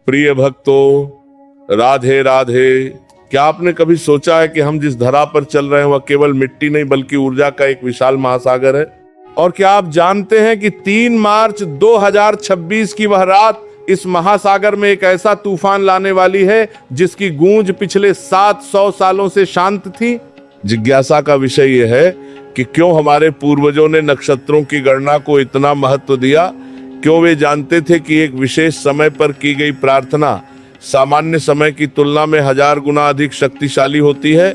प्रिय भक्तों, राधे राधे। क्या आपने कभी सोचा है कि हम जिस धरा पर चल रहे हैं वह केवल मिट्टी नहीं बल्कि ऊर्जा का एक विशाल महासागर है? और क्या आप जानते हैं कि 3 मार्च 2026 की वह रात इस महासागर में एक ऐसा तूफान लाने वाली है जिसकी गूंज पिछले 700 सालों से शांत थी? जिज्ञासा का विषय यह है कि क्यों हमारे पूर्वजों ने नक्षत्रों की गणना को इतना महत्व दिया। क्यों वे जानते थे कि एक विशेष समय पर की गई प्रार्थना सामान्य समय की तुलना में 1000 गुना अधिक शक्तिशाली होती है।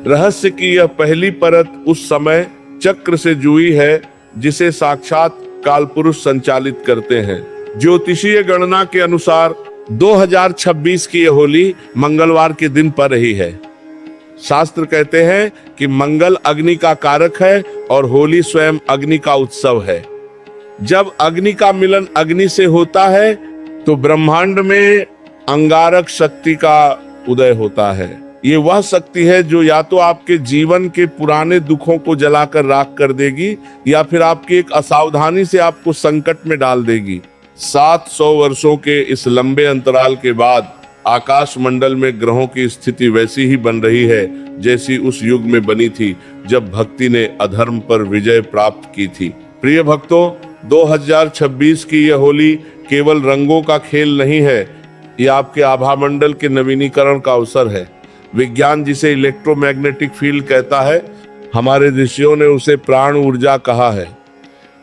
रहस्य की यह पहली परत उस समय चक्र से जुड़ी है जिसे साक्षात कालपुरुष संचालित करते हैं। ज्योतिषीय गणना के अनुसार 2026 की यह होली मंगलवार के दिन पर रही है। शास्त्र कहते हैं कि मंगल अग्नि का कारक है और होली स्वयं अग्नि का उत्सव है। जब अग्नि का मिलन अग्नि से होता है तो ब्रह्मांड में अंगारक शक्ति का उदय होता है। ये वह शक्ति है जो या तो आपके जीवन के पुराने दुखों को जलाकर राख कर देगी या फिर आपकी एक असावधानी से आपको संकट में डाल देगी। 700 वर्षों के इस लंबे अंतराल के बाद आकाश मंडल में ग्रहों की स्थिति वैसी ही बन रही है जैसी उस युग में बनी थी जब भक्ति ने अधर्म पर विजय प्राप्त की थी। प्रिय भक्तों, 2026 की यह होली केवल रंगों का खेल नहीं है, यह आपके आभामंडल के नवीनीकरण का अवसर है। विज्ञान जिसे इलेक्ट्रोमैग्नेटिक फील्ड कहता है, हमारे ऋषियों ने उसे प्राण ऊर्जा कहा है।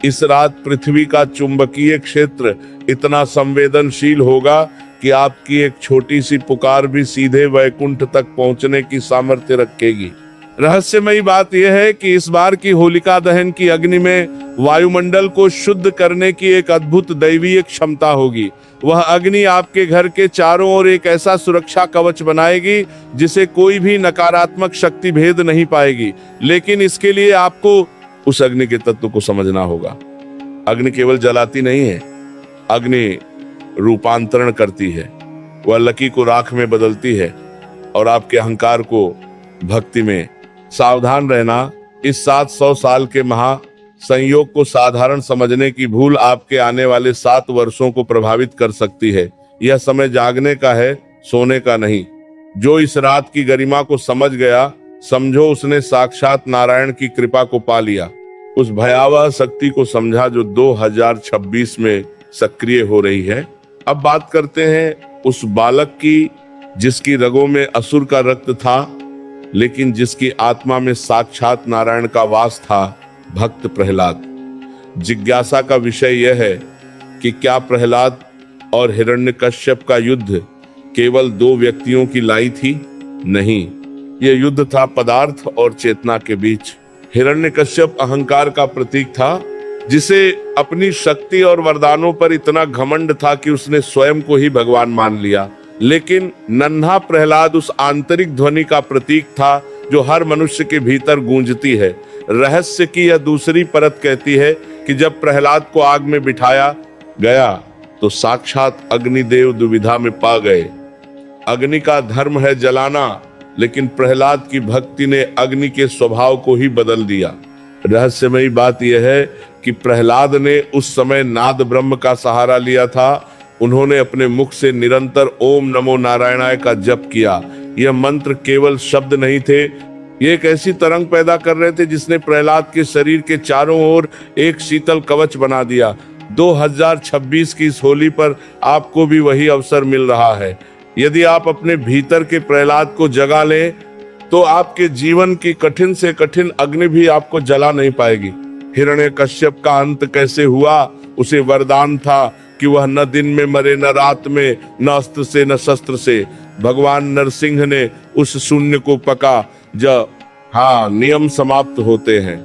इस रात पृथ्वी का चुंबकीय क्षेत्र इतना संवेदनशील होगा कि आपकी एक छोटी सी पुकार भी सीधे वैकुंठ तक पहुंचने की सामर्थ्य रखेगी। रहस्यमयी बात यह है कि इस बार की होलिका दहन की अग्नि में वायुमंडल को शुद्ध करने की एक अद्भुत दैवीय क्षमता होगी। वह अग्नि आपके घर के चारों ओर एक ऐसा सुरक्षा कवच बनाएगी जिसे कोई भी नकारात्मक शक्ति भेद नहीं पाएगी। लेकिन इसके लिए आपको उस अग्नि के तत्व को समझना होगा। अग्नि केवल जलाती नहीं है, अग्नि रूपांतरण करती है। वह लकी को राख में बदलती है और आपके अहंकार को भक्ति में। सावधान रहना, इस 700 साल के महा संयोग को साधारण समझने की भूल आपके आने वाले 7 वर्षों को प्रभावित कर सकती है। यह समय जागने का है, सोने का नहीं। जो इस रात की गरिमा को समझ गया, समझो उसने साक्षात नारायण की कृपा को पा लिया। उस भयावह शक्ति को समझा जो 2026 में सक्रिय हो रही है। अब बात करते हैं उस बालक की जिसकी रगों में असुर का रक्त था लेकिन जिसकी आत्मा में साक्षात नारायण का वास था, भक्त प्रहलाद। जिज्ञासा का विषय यह है कि क्या प्रहलाद और हिरण्यकश्यप का युद्ध केवल 2 व्यक्तियों की लड़ाई थी? नहीं, यह युद्ध था पदार्थ और चेतना के बीच। हिरण्यकश्यप अहंकार का प्रतीक था, जिसे अपनी शक्ति और वरदानों पर इतना घमंड था कि उसने स्वयं को ही भगवान मान लिया। लेकिन नन्हा प्रहलाद उस आंतरिक ध्वनि का प्रतीक था जो हर मनुष्य के भीतर गूंजती है। रहस्य की यह दूसरी परत कहती है कि जब प्रहलाद को आग में बिठाया गया तो साक्षात अग्निदेव दुविधा में पा गए। अग्नि का धर्म है जलाना, लेकिन प्रहलाद की भक्ति ने अग्नि के स्वभाव को ही बदल दिया। रहस्यमयी बात यह है कि प्रहलाद ने उस समय नाद ब्रह्म का सहारा लिया था। उन्होंने अपने मुख से निरंतर ओम नमो नारायणाय का जप किया। यह मंत्र केवल शब्द नहीं थे, ये एक ऐसी तरंग पैदा कर रहे थे जिसने प्रहलाद के शरीर के चारों ओर एक शीतल कवच बना दिया। 2026 की इस होली पर आपको भी वही अवसर मिल रहा है। यदि आप अपने भीतर के प्रहलाद को जगा लें तो आपके जीवन की कठिन से कठिन अग्नि भी आपको जला नहीं पाएगी। हिरण्यकश्यप का अंत कैसे हुआ? उसे वरदान था कि वह न दिन में मरे न रात में, न अस्त्र से न शस्त्र से। भगवान नरसिंह ने उस शून्य को पका जब नियम समाप्त होते हैं।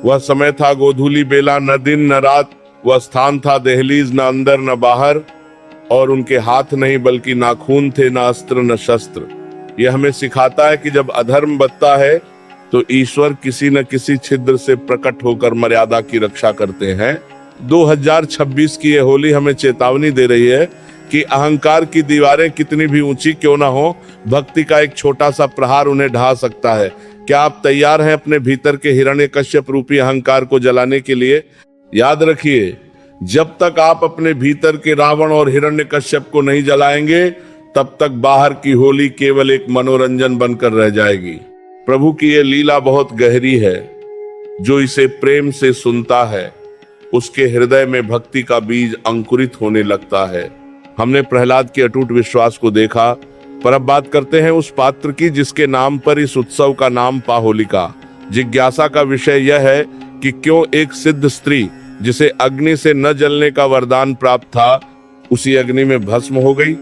वह समय था गोधूली बेला, न दिन न रात। वह स्थान था दहलीज, न अंदर न बाहर। और उनके हाथ नहीं बल्कि नाखून थे, न अस्त्र न शस्त्र। यह हमें सिखाता है कि जब अधर्म बढ़ता है तो ईश्वर किसी न किसी छिद्र से प्रकट होकर मर्यादा की रक्षा करते हैं। 2026 की यह होली हमें चेतावनी दे रही है कि अहंकार की दीवारें कितनी भी ऊंची क्यों ना हो, भक्ति का एक छोटा सा प्रहार उन्हें ढा सकता है। क्या आप तैयार हैं अपने भीतर के हिरण्यकश्यप रूपी अहंकार को जलाने के लिए? याद रखिए, जब तक आप अपने भीतर के रावण और हिरण्यकश्यप को नहीं जलाएंगे, तब तक बाहर की होली केवल एक मनोरंजन बनकर रह जाएगी। प्रभु की यह लीला बहुत गहरी है। जो इसे प्रेम से सुनता है, उसके हृदय में भक्ति का बीज अंकुरित होने लगता है। हमने प्रहलाद के अटूट विश्वास को देखा, पर अब बात करते हैं उस पात्र की जिसके नाम पर इस उत्सव का नाम पाहोलिका। जिज्ञासा का विषय यह है कि क्यों एक सिद्ध स्त्री जिसे अग्नि से न जलने का वरदान प्राप्त था, उसी अग्नि में भस्म हो गई।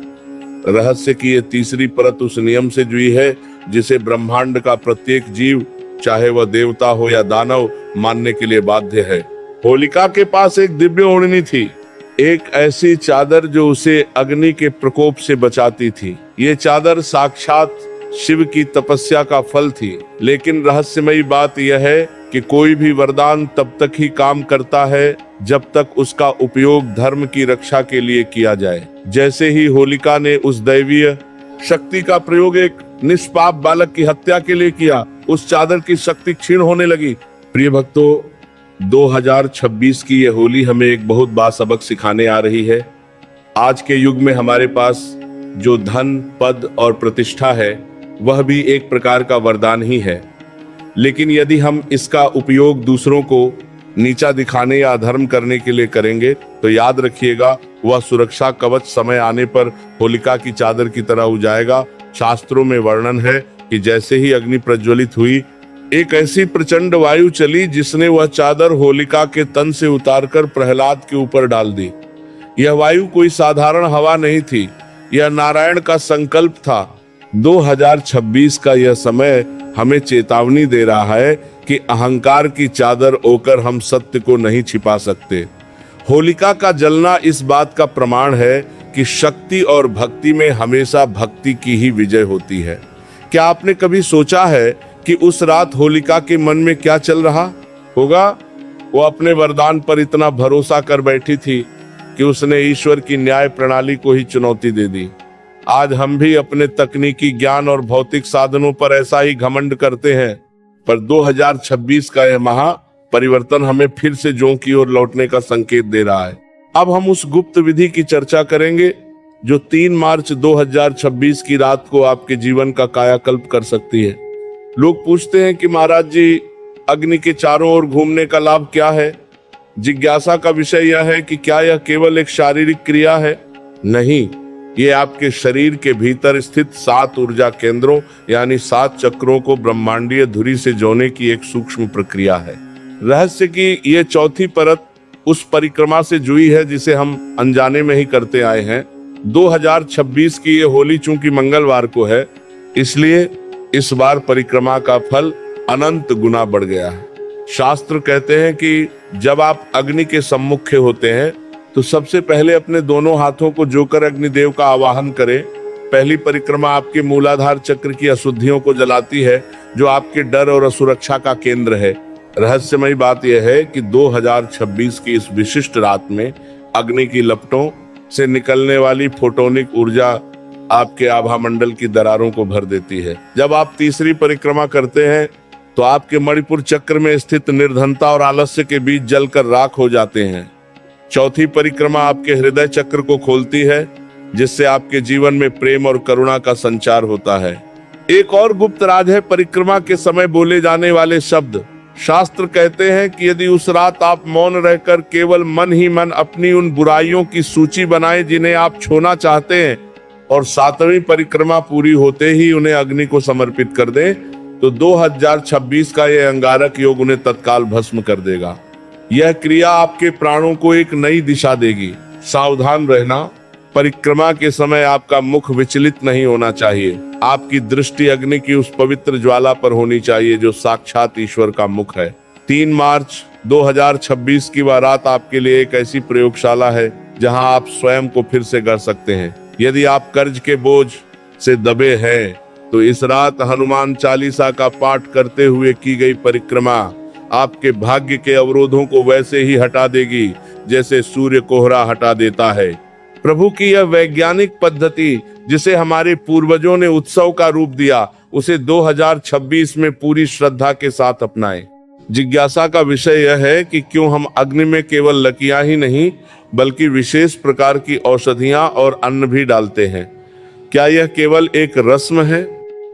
रहस्य की ये तीसरी परत उस नियम से जुड़ी है जिसे ब्रह्मांड का प्रत्येक जीव, चाहे वह देवता हो या दानव, मानने के लिए बाध्य है। होलिका के पास एक दिव्य ओढ़नी थी, एक ऐसी चादर जो उसे अग्नि के प्रकोप से बचाती थी। ये चादर साक्षात शिव की तपस्या का फल थी। लेकिन रहस्यमयी बात यह है कि कोई भी वरदान तब तक ही काम करता है जब तक उसका उपयोग धर्म की रक्षा के लिए किया जाए। जैसे ही होलिका ने उस दैवीय शक्ति का प्रयोग एक निष्पाप बालक की हत्या के लिए किया, उस चादर की शक्ति क्षीण होने लगी। प्रिय भक्तों, 2026 की यह होली हमें एक बहुत बड़ा सबक सिखाने आ रही है। आज के युग में हमारे पास जो धन, पद और प्रतिष्ठा है, वह भी एक प्रकार का वरदान ही है। लेकिन यदि हम इसका उपयोग दूसरों को नीचा दिखाने या अधर्म करने के लिए करेंगे, तो याद रखिएगा, वह सुरक्षा कवच समय आने पर होलिका की चादर की तरह हो जाएगा। शास्त्रों में वर्णन है कि जैसे ही अग्नि प्रज्वलित हुई, एक ऐसी प्रचंड वायु चली जिसने वह चादर होलिका के तन से उतारकर प्रहलाद के ऊपर डाल दी। यह वायु कोई साधारण हवा नहीं थी, यह नारायण का संकल्प था। 2026 का यह समय हमें चेतावनी दे रहा है कि अहंकार की चादर ओकर हम सत्य को नहीं छिपा सकते। होलिका का जलना इस बात का प्रमाण है कि शक्ति और भक्ति में हमेशा भक्ति की ही विजय होती है। क्या आपने कभी सोचा है कि उस रात होलिका के मन में क्या चल रहा होगा? वो अपने वरदान पर इतना भरोसा कर बैठी थी कि उसने ईश्वर की न्याय प्रणाली को ही चुनौती दे दी। आज हम भी अपने तकनीकी ज्ञान और भौतिक साधनों पर ऐसा ही घमंड करते हैं, पर 2026 का यह महा परिवर्तन हमें फिर से जों की ओर लौटने का संकेत दे रहा है। अब हम उस गुप्त विधि की चर्चा करेंगे जो 3 मार्च 2026 की रात को आपके जीवन का कायाकल्प कर सकती है। लोग पूछते हैं कि महाराज जी, अग्नि के चारों ओर घूमने का लाभ क्या है? जिज्ञासा का विषय यह है कि क्या यह केवल एक शारीरिक क्रिया है? नहीं, ये आपके शरीर के भीतर स्थित 7 ऊर्जा केंद्रों यानी 7 चक्रों को ब्रह्मांडीय धुरी से जोड़ने की एक सूक्ष्म प्रक्रिया है। रहस्य की ये चौथी परत उस परिक्रमा से जुड़ी है जिसे हम अनजाने में ही करते आए हैं। 2026 की ये होली चूंकि मंगलवार को है, इसलिए इस बार परिक्रमा का फल अनंत गुना बढ़ गया है। शास्त्र कहते हैं कि जब आप अग्नि के सम्मुख होते हैं तो सबसे पहले अपने दोनों हाथों को जोकर अग्निदेव का आवाहन करें। पहली परिक्रमा आपके मूलाधार चक्र की अशुद्धियों को जलाती है, जो आपके डर और असुरक्षा का केंद्र है। रहस्यमयी बात यह है कि 2026 की इस विशिष्ट रात में अग्नि की लपटों से निकलने वाली फोटोनिक ऊर्जा आपके आभा मंडल की दरारों को भर देती है। जब आप तीसरी परिक्रमा करते हैं तो आपके मणिपुर चक्र में स्थित निर्धनता और आलस्य के बीज जलकर राख हो जाते हैं। चौथी परिक्रमा आपके हृदय चक्र को खोलती है, जिससे आपके जीवन में प्रेम और करुणा का संचार होता है। एक और गुप्त राज है परिक्रमा के समय बोले जाने वाले शब्द। शास्त्र कहते हैं कि यदि उस रात आप मौन रहकर केवल मन ही मन अपनी उन बुराइयों की सूची बनाएं जिन्हें आप छोड़ना चाहते हैं, और 7वीं परिक्रमा पूरी होते ही उन्हें अग्नि को समर्पित कर दें, तो 2026 का यह अंगारक योग उन्हें तत्काल भस्म कर देगा। यह क्रिया आपके प्राणों को एक नई दिशा देगी। सावधान रहना, परिक्रमा के समय आपका मुख विचलित नहीं होना चाहिए। आपकी दृष्टि अग्नि की उस पवित्र ज्वाला पर होनी चाहिए जो साक्षात ईश्वर का मुख है। 3 मार्च 2026 की वह रात आपके लिए एक ऐसी प्रयोगशाला है जहां आप स्वयं को फिर से गढ़ सकते हैं। यदि आप कर्ज के बोझ से दबे हैं तो इस रात हनुमान चालीसा का पाठ करते हुए की गई परिक्रमा आपके भाग्य के अवरोधों को वैसे ही हटा देगी जैसे सूर्य कोहरा हटा देता है। प्रभु की यह वैज्ञानिक पद्धति जिसे हमारे पूर्वजों ने उत्सव का रूप दिया, उसे 2026 में पूरी श्रद्धा के साथ अपनाएं। जिज्ञासा का विषय यह है कि क्यों हम अग्नि में केवल लकियां ही नहीं बल्कि विशेष प्रकार की औषधियां और अन्न भी डालते हैं। क्या यह केवल एक रस्म है?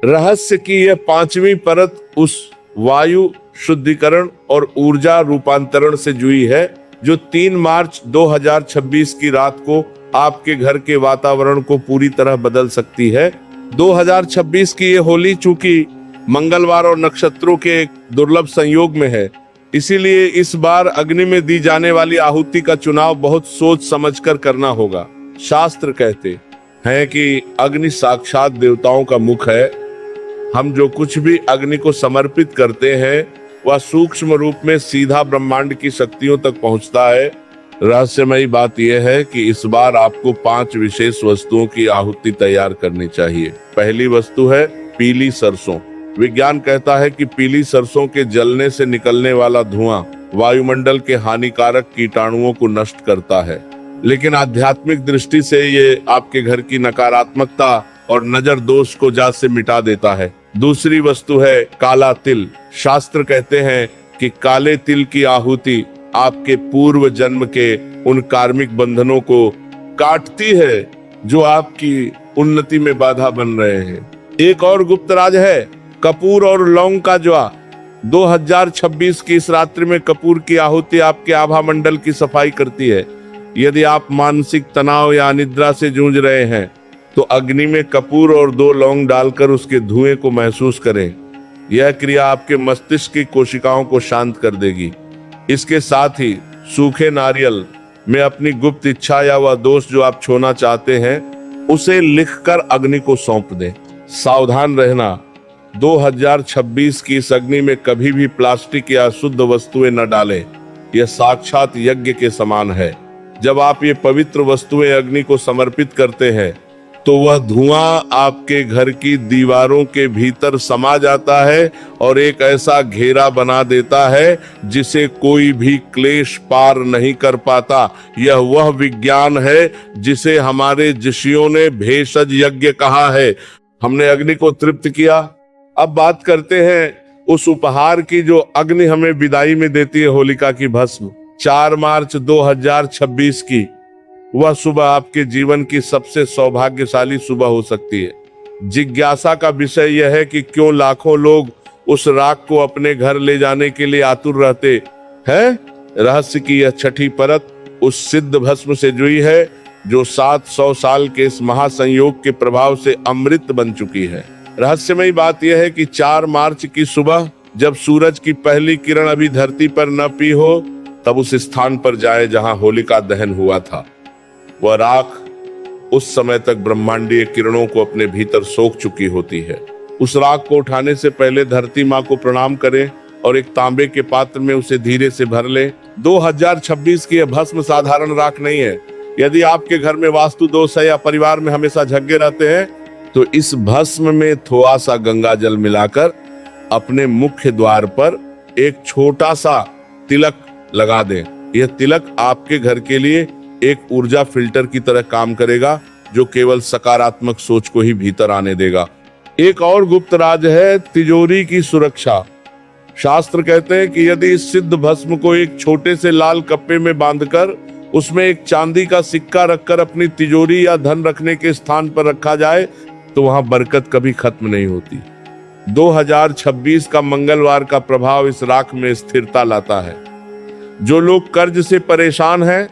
रहस्य की यह पांचवी परत उस वायु शुद्धिकरण और ऊर्जा रूपांतरण से जुड़ी है जो 3 मार्च 2026 की रात को आपके घर के वातावरण को पूरी तरह बदल सकती है। 2026 की ये होली चूंकि मंगलवार और नक्षत्रों के एक दुर्लभ संयोग में है, इसीलिए इस बार अग्नि में दी जाने वाली आहुति का चुनाव बहुत सोच समझकर करना होगा। शास्त्र कहते हैं कि अग्नि साक्षात देवताओं का मुख है। हम जो कुछ भी अग्नि को समर्पित करते हैं वह सूक्ष्म रूप में सीधा ब्रह्मांड की शक्तियों तक पहुंचता है। रहस्यमयी बात यह है कि इस बार आपको 5 विशेष वस्तुओं की आहुति तैयार करनी चाहिए। पहली वस्तु है पीली सरसों। विज्ञान कहता है कि पीली सरसों के जलने से निकलने वाला धुआं वायुमंडल के हानिकारक कीटाणुओं को नष्ट करता है, लेकिन आध्यात्मिक दृष्टि से ये आपके घर की नकारात्मकता और नजर दोष को जात से मिटा देता है। दूसरी वस्तु है काला तिल। शास्त्र कहते हैं कि काले तिल की आहुति आपके पूर्व जन्म के उन कार्मिक बंधनों को काटती है जो आपकी उन्नति में बाधा बन रहे हैं। एक और गुप्त राज है कपूर और लौंग का ज्वा। 2026 की इस रात्रि में कपूर की आहुति आपके आभा मंडल की सफाई करती है। यदि आप मानसिक तनाव या अनिद्रा से जूझ रहे हैं तो अग्नि में कपूर और 2 लौंग डालकर उसके धुएं को महसूस करें। यह क्रिया आपके मस्तिष्क की कोशिकाओं को शांत कर देगी। इसके साथ ही सूखे नारियल में अपनी गुप्त इच्छा या वह दोष जो आप छोड़ना चाहते हैं उसे लिखकर अग्नि को सौंप दें। सावधान रहना, 2026 की इस अग्नि में कभी भी प्लास्टिक या अशुद्ध वस्तुएं न डालें। यह साक्षात यज्ञ के समान है। जब आप ये पवित्र वस्तुएं अग्नि को समर्पित करते हैं तो वह धुआं आपके घर की दीवारों के भीतर समा जाता है और एक ऐसा घेरा बना देता है जिसे कोई भी क्लेश पार नहीं कर पाता। यह वह विज्ञान है जिसे हमारे ऋषियों ने भेषज यज्ञ कहा है। हमने अग्नि को तृप्त किया। अब बात करते हैं उस उपहार की जो अग्नि हमें विदाई में देती है, होलिका की भस्म। 4 मार्च 2026 की वह सुबह आपके जीवन की सबसे सौभाग्यशाली सुबह हो सकती है। जिज्ञासा का विषय यह है कि क्यों लाखों लोग उस राख को अपने घर ले जाने के लिए आतुर रहते हैं। रहस्य की यह छठी परत उस सिद्ध भस्म से जुड़ी है जो 700 साल के इस महासंयोग के प्रभाव से अमृत बन चुकी है। रहस्यमयी बात यह है कि 4 मार्च की सुबह जब सूरज की पहली किरण अभी धरती पर न पी हो तब उस स्थान पर जाए जहां होलिका दहन हुआ था। वह राख उस समय तक ब्रह्मांडीय किरणों को अपने भीतर सोख चुकी होती है। उस राख को उठाने से पहले धरती माँ को प्रणाम करें और एक तांबे के पात्र में उसे धीरे से भर लें। 2026 की यह भस्म साधारण राख नहीं है। यदि आपके घर में वास्तु दोष है या परिवार में हमेशा झगड़े रहते हैं तो इस भस्म में थोड़ा सा गंगा जल मिलाकर अपने मुख्य द्वार पर एक छोटा सा तिलक लगा दें। यह तिलक आपके घर के लिए एक ऊर्जा फिल्टर की तरह काम करेगा जो केवल सकारात्मक सोच को ही भीतर आने देगा। एक और गुप्त राज है तिजोरी की सुरक्षा। शास्त्र कहते हैं कि यदि इस सिद्ध भस्म को एक छोटे से लाल कप्पे में बांधकर उसमें एक चांदी का सिक्का रखकर अपनी तिजोरी या धन रखने के स्थान पर रखा जाए तो वहां बरकत कभी खत्म नहीं होती। 2026 का मंगलवार का प्रभाव इस राख में स्थिरता लाता है। जो लोग कर्ज से परेशान हैं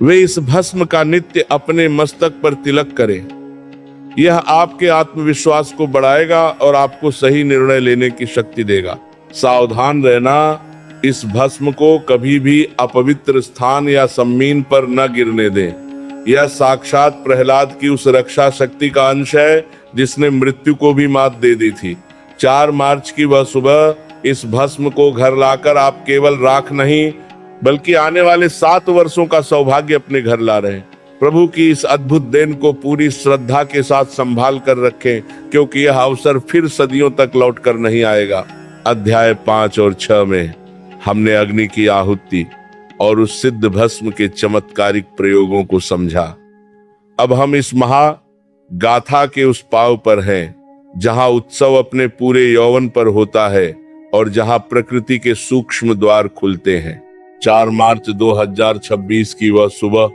वे इस भस्म का नित्य अपने मस्तक पर तिलक करें। यह आपके आत्मविश्वास को बढ़ाएगा और आपको सही निर्णय लेने की शक्ति देगा। सावधान रहना, इस भस्म को कभी भी अपवित्र स्थान या सम्मीन पर न गिरने दें। यह साक्षात प्रहलाद की उस रक्षा शक्ति का अंश है जिसने मृत्यु को भी मात दे दी थी। 4 मार्च की वह सुबह इस भस्म को घर लाकर आप केवल राख नहीं बल्कि आने वाले 7 वर्षों का सौभाग्य अपने घर ला रहे हैं। प्रभु की इस अद्भुत देन को पूरी श्रद्धा के साथ संभाल कर रखें क्योंकि यह अवसर फिर सदियों तक लौट कर नहीं आएगा। अध्याय 5 और 6 में हमने अग्नि की आहुति और उस सिद्ध भस्म के चमत्कारिक प्रयोगों को समझा। अब हम इस महा गाथा के उस पाव पर हैं जहां उत्सव अपने पूरे यौवन पर होता है और जहां प्रकृति के सूक्ष्म द्वार खुलते हैं। 4 मार्च 2026 की वह सुबह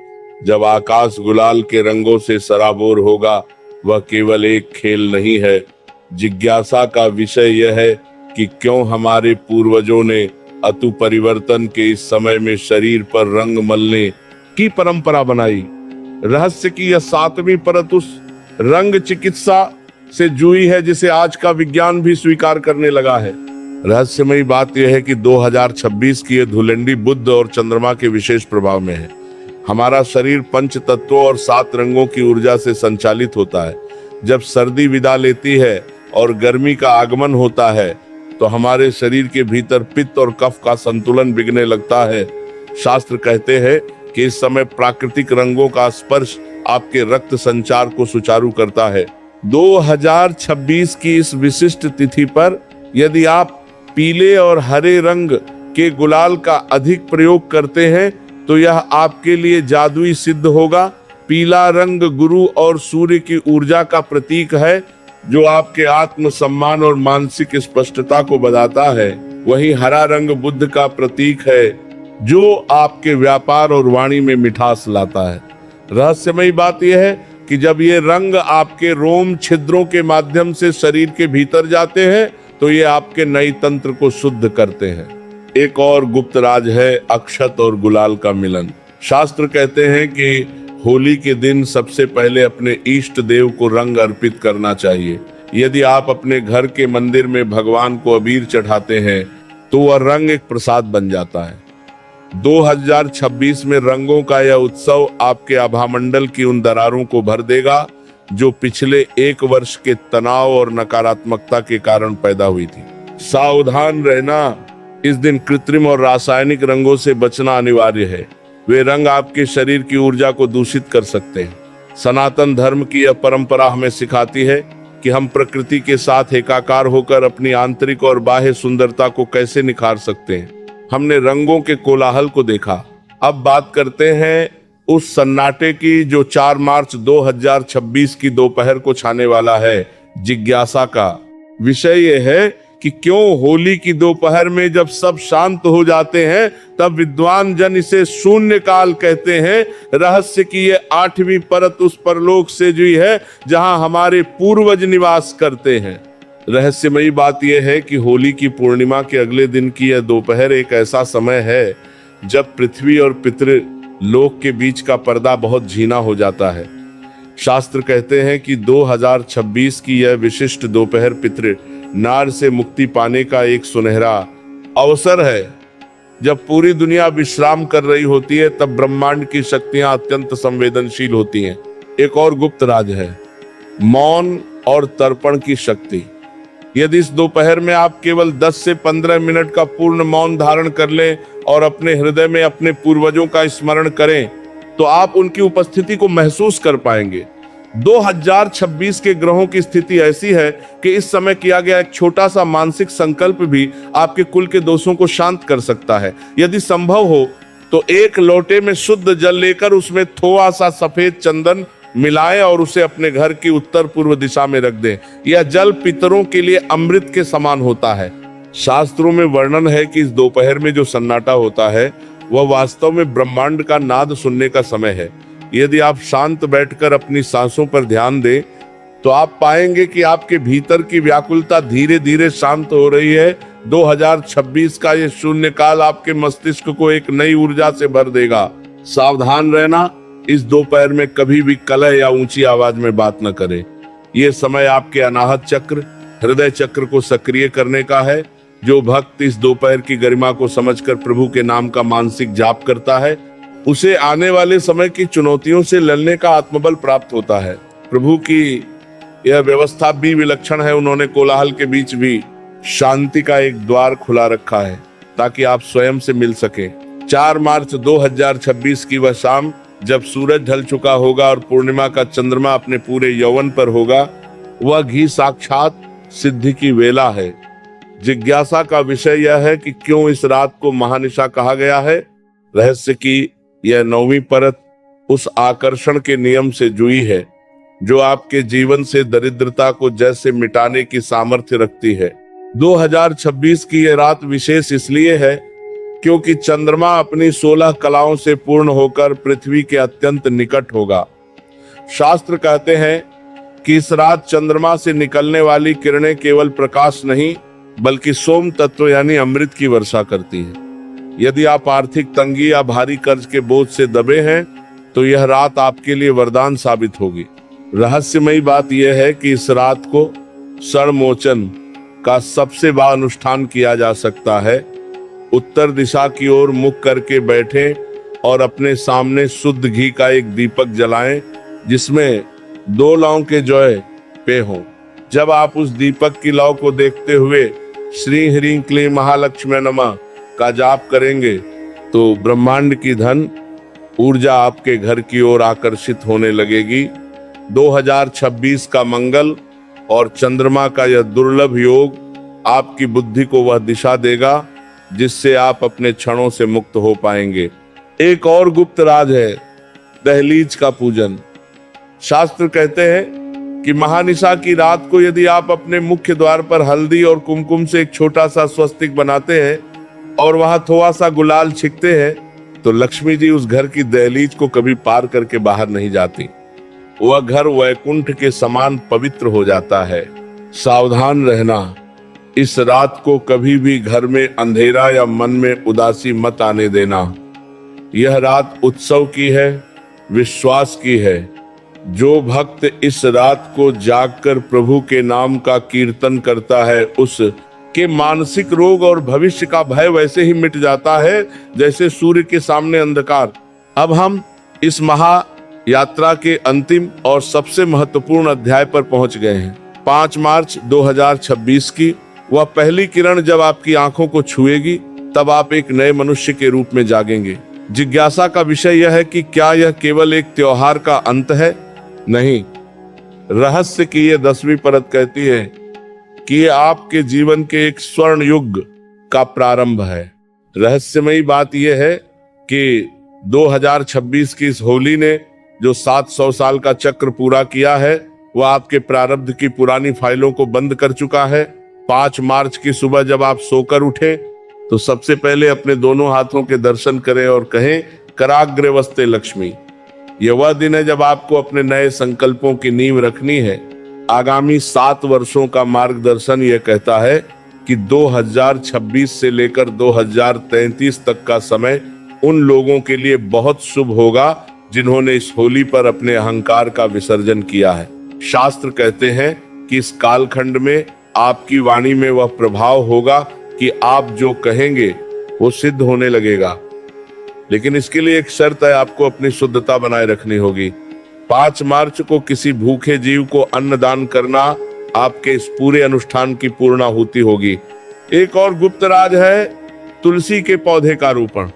जब आकाश गुलाल के रंगों से सराबोर होगा, वह केवल एक खेल नहीं है। जिज्ञासा का विषय यह है कि क्यों हमारे पूर्वजों ने अतु परिवर्तन के इस समय में शरीर पर रंग मलने की परंपरा बनाई। रहस्य की यह 7वीं परत उस रंग चिकित्सा से जुई है जिसे आज का विज्ञान भी स्वीकार करने लगा है। रहस्यमयी बात यह है कि 2026 की यह धुलंडी बुध और चंद्रमा के विशेष प्रभाव में है। हमारा शरीर 5 तत्वों और 7 रंगों की ऊर्जा से संचालित होता है। जब सर्दी विदा लेती है और गर्मी का आगमन होता है तो हमारे शरीर के भीतर पित्त और कफ का संतुलन बिगड़ने लगता है। शास्त्र कहते हैं कि इस समय प्राकृतिक रंगों का स्पर्श आपके रक्त संचार को सुचारू करता है। 2026 की इस विशिष्ट तिथि पर यदि आप पीले और हरे रंग के गुलाल का अधिक प्रयोग करते हैं तो यह आपके लिए जादुई सिद्ध होगा। पीला रंग गुरु और सूर्य की ऊर्जा का प्रतीक है जो आपके आत्म सम्मान और मानसिक स्पष्टता को बताता है। वहीं हरा रंग बुद्ध का प्रतीक है जो आपके व्यापार और वाणी में मिठास लाता है। रहस्यमयी बात यह है कि जब ये रंग आपके रोम छिद्रों के माध्यम से शरीर के भीतर जाते हैं तो ये आपके नई तंत्र को शुद्ध करते हैं। एक और गुप्त राज है अक्षत और गुलाल का मिलन। शास्त्र कहते हैं कि होली के दिन सबसे पहले अपने इष्ट देव को रंग अर्पित करना चाहिए। यदि आप अपने घर के मंदिर में भगवान को अबीर चढ़ाते हैं तो वह रंग एक प्रसाद बन जाता है। 2026 में रंगों का यह उत्सव आपके आभामंडल की उन दरारों को भर देगा जो पिछले 1 वर्ष के तनाव और नकारात्मकता के कारण पैदा हुई थी। सावधान रहना, इस दिन कृत्रिम और रासायनिक रंगों से बचना अनिवार्य है। वे रंग आपके शरीर की ऊर्जा को दूषित कर सकते हैं। सनातन धर्म की यह परंपरा हमें सिखाती है कि हम प्रकृति के साथ एकाकार होकर अपनी आंतरिक और बाह्य सुंदरता को कैसे निखार सकते हैं। हमने रंगों के कोलाहल को देखा। अब बात करते हैं उस सन्नाटे की जो 4 मार्च 2026 की दोपहर को छाने वाला है। जिज्ञासा का विषय यह है कि क्यों होली की दोपहर में जब सब शांत हो जाते हैं तब विद्वान जन इसे शून्य काल कहते हैं। रहस्य की ये 8वीं परत उस परलोक से जुई है जहां हमारे पूर्वज निवास करते हैं। रहस्यमयी बात यह है कि होली की पूर्णिमा के अगले दिन की यह दोपहर एक ऐसा समय है जब पृथ्वी और पितृ लोक के बीच का पर्दा बहुत झीना हो जाता है। शास्त्र कहते हैं कि 2026 की यह विशिष्ट दोपहर पितृ नार से मुक्ति पाने का एक सुनहरा अवसर है। जब पूरी दुनिया विश्राम कर रही होती है तब ब्रह्मांड की शक्तियां अत्यंत संवेदनशील होती हैं। एक और गुप्त राज है मौन और तर्पण की शक्ति। यदि इस दोपहर में आप केवल 10 से 15 मिनट का पूर्ण मौन धारण कर लें और अपने हृदय में अपने पूर्वजों का स्मरण करें तो आप उनकी उपस्थिति को महसूस कर पाएंगे। 2026 के ग्रहों की स्थिति ऐसी है कि इस समय किया गया एक छोटा सा मानसिक संकल्प भी आपके कुल के दोषों को शांत कर सकता है। यदि संभव हो तो एक लोटे में शुद्ध जल लेकर उसमें थोड़ा सा सफेद चंदन मिलाएं और उसे अपने घर की उत्तर पूर्व दिशा में रख दें। यह जल पितरों के लिए अमृत के समान होता है। शास्त्रों में वर्णन है कि इस दोपहर में जो सन्नाटा होता है वह वास्तव में ब्रह्मांड का नाद सुनने का समय है। यदि आप शांत बैठकर अपनी सांसों पर ध्यान दें तो आप पाएंगे कि आपके भीतर की व्याकुलता धीरे धीरे शांत हो रही है। 2026 का ये शून्य काल आपके मस्तिष्क को एक नई ऊर्जा से भर देगा। सावधान रहना, इस दोपहर में कभी भी कलह या ऊंची आवाज में बात न करें। ये समय आपके अनाहत चक्र, हृदय चक्र को सक्रिय करने का है। जो भक्त इस दोपहर की गरिमा को समझकर प्रभु के नाम का मानसिक जाप करता है उसे आने वाले समय की चुनौतियों से लड़ने का आत्मबल प्राप्त होता है। प्रभु की यह व्यवस्था भी विलक्षण है। उन्होंने कोलाहल के बीच भी शांति का एक द्वार खुला रखा है ताकि आप स्वयं से मिल सके। 4 मार्च 2026 की वह शाम जब सूरज ढल चुका होगा और पूर्णिमा का चंद्रमा अपने पूरे यौवन पर होगा, वह घी साक्षात सिद्धि की वेला है। जिज्ञासा का विषय यह है कि क्यों इस रात को महानिशा कहा गया है। रहस्य की यह 9वीं परत उस आकर्षण के नियम से जुई है जो आपके जीवन से दरिद्रता को जैसे मिटाने की सामर्थ्य रखती है। 2026 की यह रात विशेष इसलिए है क्योंकि चंद्रमा अपनी 16 कलाओं से पूर्ण होकर पृथ्वी के अत्यंत निकट होगा। शास्त्र कहते हैं कि इस रात चंद्रमा से निकलने वाली किरणें केवल प्रकाश नहीं बल्कि सोम तत्व यानी अमृत की वर्षा करती हैं। यदि आप आर्थिक तंगी या भारी कर्ज के बोझ से दबे हैं तो यह रात आपके लिए वरदान साबित होगी। रहस्यमयी बात यह है कि इस रात को षणमोचन का सबसे बड़ा अनुष्ठान किया जा सकता है। उत्तर दिशा की ओर मुख करके बैठें और अपने सामने शुद्ध घी का एक दीपक जलाएं जिसमें 2 लौं के जौए पे हों। जब आप उस दीपक की लौ को देखते हुए श्री ह्रीं क्लीं महालक्ष्मी नमः का जाप करेंगे तो ब्रह्मांड की धन ऊर्जा आपके घर की ओर आकर्षित होने लगेगी। 2026 का मंगल और चंद्रमा का यह दुर्लभ योग आपकी बुद्धि को वह दिशा देगा जिससे आप अपने क्षणों से मुक्त हो पाएंगे। एक और गुप्त राज है दहलीज का पूजन। शास्त्र कहते हैं कि महानिशा की रात को यदि आप अपने मुख्य द्वार पर हल्दी और कुमकुम से एक छोटा सा स्वस्तिक बनाते हैं और वहां थोड़ा सा गुलाल छिड़कते हैं तो लक्ष्मी जी उस घर की दहलीज को कभी पार करके बाहर नहीं जाती। वह घर वैकुंठ के समान पवित्र हो जाता है। सावधान रहना, इस रात को कभी भी घर में अंधेरा या मन में उदासी मत आने देना। यह रात उत्सव की है, विश्वास की है। जो भक्त इस रात को जागकर प्रभु के नाम का कीर्तन करता है उस के मानसिक रोग और भविष्य का भय वैसे ही मिट जाता है जैसे सूर्य के सामने अंधकार। अब हम इस महा यात्रा के अंतिम और सबसे महत्वपूर्ण अध्याय पर पहुंच गए हैं। 5 मार्च 2026 की वह पहली किरण जब आपकी आंखों को छुएगी तब आप एक नए मनुष्य के रूप में जागेंगे। जिज्ञासा का विषय यह है कि क्या यह केवल एक त्योहार का अंत है? नहीं, रहस्य की यह 10वीं परत कहती है कि ये आपके जीवन के एक स्वर्ण युग का प्रारंभ है। रहस्यमयी बात यह है कि 2026 की इस होली ने जो 700 साल का चक्र पूरा किया है वह आपके प्रारब्ध की पुरानी फाइलों को बंद कर चुका है। 5 मार्च की सुबह जब आप सोकर उठे तो सबसे पहले अपने दोनों हाथों के दर्शन करें और कहें कराग्रे वस्ते लक्ष्मी। यह वह दिन है जब आपको अपने नए संकल्पों की नींव रखनी है। आगामी 7 वर्षों का मार्गदर्शन यह कहता है कि 2026 से लेकर 2033 तक का समय उन लोगों के लिए बहुत शुभ होगा जिन्होंने इस होली पर अपने अहंकार का विसर्जन किया है। शास्त्र कहते हैं कि इस कालखंड में आपकी वाणी में वह प्रभाव होगा कि आप जो कहेंगे वो सिद्ध होने लगेगा। लेकिन इसके लिए एक शर्त है, आपको अपनी शुद्धता बनाए रखनी होगी। 5 मार्च को किसी भूखे जीव को अन्न दान करना आपके इस पूरे अनुष्ठान की पूर्णाहुति होगी। एक और गुप्त राज है तुलसी के पौधे का रोपण।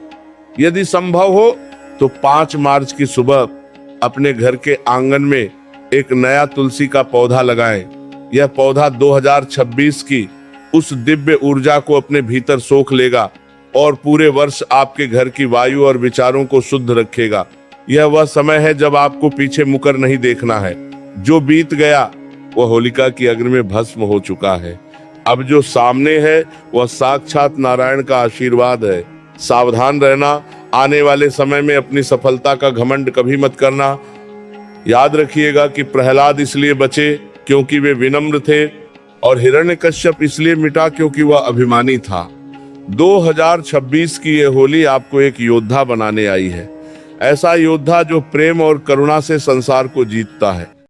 यदि संभव हो तो 5 मार्च की सुबह अपने घर के आंगन में एक नया तुलसी का पौधा लगाएं। यह पौधा 2026 की उस दिव्य ऊर्जा को अपने भीतर सोख लेगा और पूरे वर्ष आपके घर की वायु और विचारों को शुद्ध रखेगा। यह वह समय है जब आपको पीछे मुकर नहीं देखना है। जो बीत गया वह होलिका की अग्नि में भस्म हो चुका है। अब जो सामने है वह साक्षात नारायण का आशीर्वाद है। सावधान रहना, आने वाले समय में अपनी सफलता का घमंड कभी मत करना। याद रखिएगा कि प्रहलाद इसलिए बचे क्योंकि वे विनम्र थे और हिरण्यकश्यप इसलिए मिटा क्योंकि वह अभिमानी था। 2026 की यह होली आपको एक योद्धा बनाने आई है। ऐसा योद्धा जो प्रेम और करुणा से संसार को जीतता है।